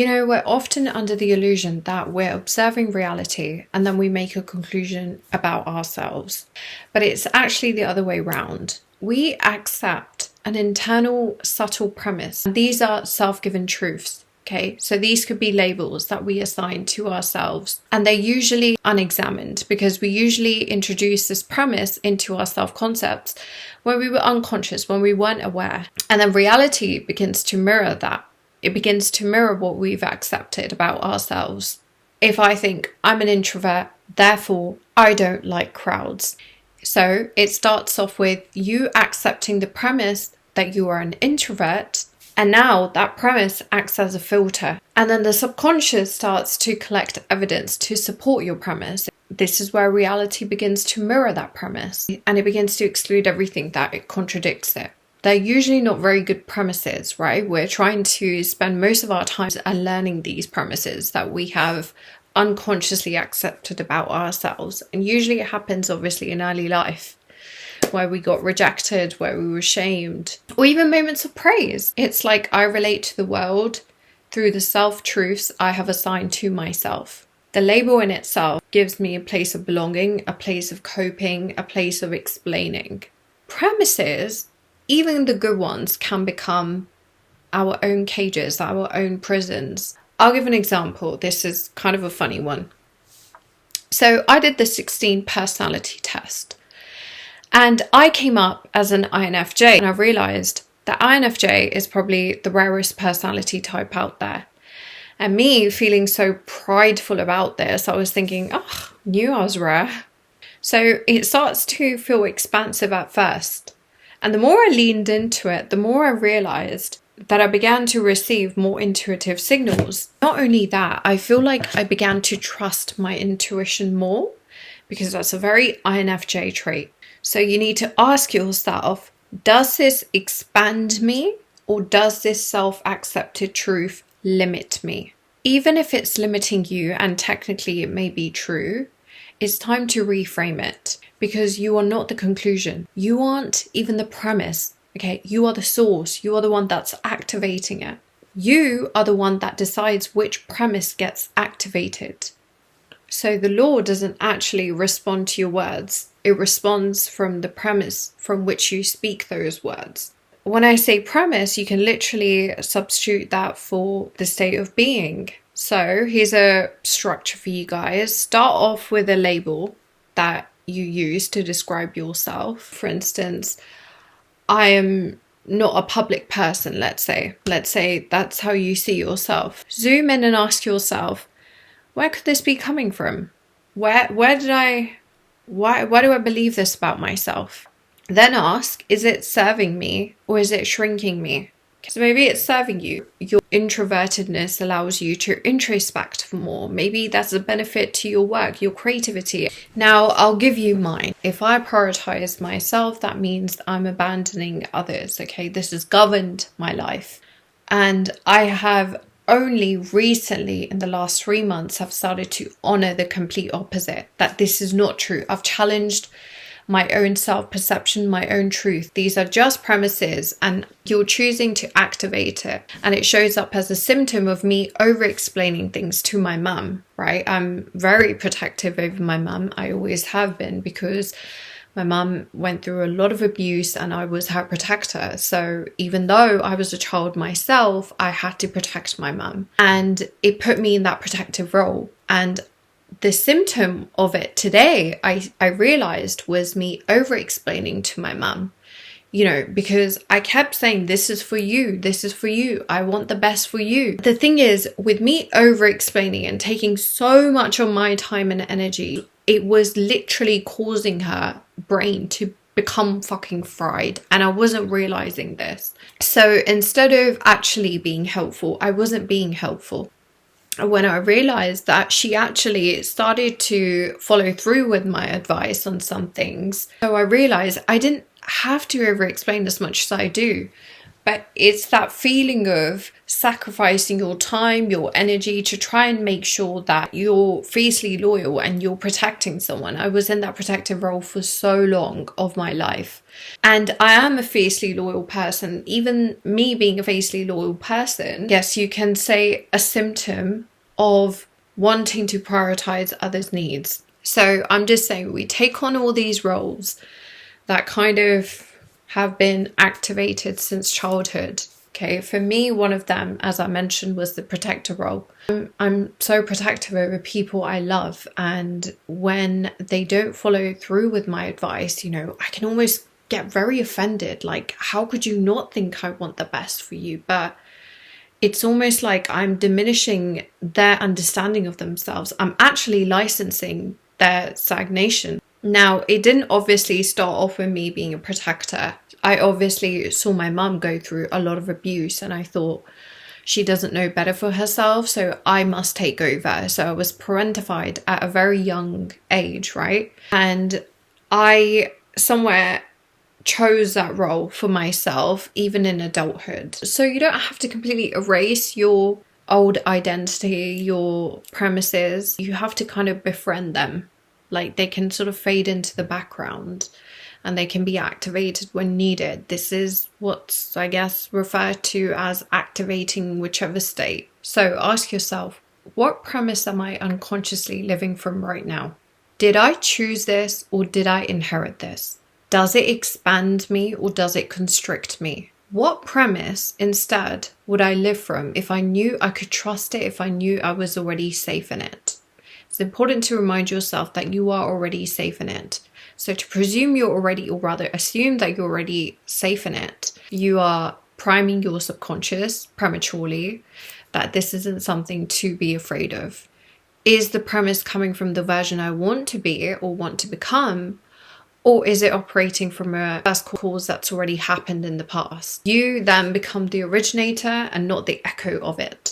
You know, we're often under the illusion that we're observing reality and then we make a conclusion about ourselves. But it's actually the other way around. We accept an internal subtle premise. These are self-given truths. Okay, so these could be labels that we assign to ourselves, and they're usually unexamined because we usually introduce this premise into our self-concepts when we were unconscious, when we weren't aware. And then reality begins to mirror that. It begins to mirror what we've accepted about ourselves. If I think I'm an introvert, therefore I don't like crowds. So it starts off with you accepting the premise that you are an introvert. And now that premise acts as a filter. And then the subconscious starts to collect evidence to support your premise. This is where reality begins to mirror that premise. And it begins to exclude everything that it contradicts it. They're usually not very good premises, right? We're trying to spend most of our time learning these premises that we have unconsciously accepted about ourselves. And usually it happens obviously in early life, where we got rejected, where we were shamed, or even moments of praise. It's like I relate to the world through the self-truths I have assigned to myself. The label in itself gives me a place of belonging, a place of coping, a place of explaining. Premises, even the good ones, can become our own cages, our own prisons. I'll give an example. This is kind of a funny one. So I did the 16 personality test. And I came up as an INFJ, and I realized that INFJ is probably the rarest personality type out there. And me feeling so prideful about this, I was thinking, oh, knew I was rare. So it starts to feel expansive at first. And the more I leaned into it, the more I realized that I began to receive more intuitive signals. Not only that, I feel like I began to trust my intuition more, because that's a very INFJ trait. So you need to ask yourself, does this expand me, or does this self-accepted truth limit me? Even if it's limiting you, and technically it may be true, it's time to reframe it, because you are not the conclusion. You aren't even the premise, okay? You are the source. You are the one that's activating it. You are the one that decides which premise gets activated. So the law doesn't actually respond to your words. It responds from the premise from which you speak those words. When I say premise, you can literally substitute that for the state of being. So here's a structure for you guys. Start off with a label that you use to describe yourself. For instance, I am not a public person, let's say. Let's say that's how you see yourself. Zoom in and ask yourself, where could this be coming from? Why do I believe this about myself? Then ask, is it serving me or is it shrinking me? So maybe it's serving you. Your introvertedness allows you to introspect more. Maybe that's a benefit to your work, your creativity. Now, I'll give you mine. If I prioritize myself, that means I'm abandoning others, okay? This has governed my life. And I have only recently, in the last 3 months, have started to honor the complete opposite, that this is not true. I've challenged my own self-perception, my own truth. These are just premises and you're choosing to activate it. And it shows up as a symptom of me over-explaining things to my mum, right? I'm very protective over my mum. I always have been, because my mum went through a lot of abuse and I was her protector. So even though I was a child myself, I had to protect my mum. And it put me in that protective role. And the symptom of it today, I realized, was me over-explaining to my mum, you know, because I kept saying, this is for you, this is for you, I want the best for you. The thing is, with me over-explaining and taking so much of my time and energy, it was literally causing her brain to become fucking fried, and I wasn't realizing this. So instead of actually being helpful, I wasn't being helpful. When I realized that she actually started to follow through with my advice on some things, so I realized I didn't have to over-explain as much as I do. But it's that feeling of sacrificing your time, your energy to try and make sure that you're fiercely loyal and you're protecting someone. I was in that protective role for so long of my life. And I am a fiercely loyal person. Even me being a fiercely loyal person, yes, you can say a symptom of wanting to prioritize others' needs. So I'm just saying, we take on all these roles that kind of have been activated since childhood. Okay, for me, one of them, as I mentioned, was the protector role. I'm so protective over people I love, and when they don't follow through with my advice, you know, I can almost get very offended. Like, how could you not think I want the best for you? But it's almost like I'm diminishing their understanding of themselves. I'm actually licensing their stagnation. Now, it didn't obviously start off with me being a protector. I obviously saw my mum go through a lot of abuse, and I thought, she doesn't know better for herself, so I must take over. So I was parentified at a very young age, right? And I somewhere chose that role for myself, even in adulthood. So you don't have to completely erase your old identity, your premises. You have to kind of befriend them. Like, they can sort of fade into the background and they can be activated when needed. This is what's, I guess, referred to as activating whichever state. So ask yourself, what premise am I unconsciously living from right now? Did I choose this or did I inherit this? Does it expand me or does it constrict me? What premise instead would I live from if I knew I could trust it, if I knew I was already safe in it? It's important to remind yourself that you are already safe in it. So to presume you're already, or rather assume that you're already safe in it, you are priming your subconscious prematurely that this isn't something to be afraid of. Is the premise coming from the version I want to be or want to become? Or is it operating from a first cause that's already happened in the past? You then become the originator and not the echo of it.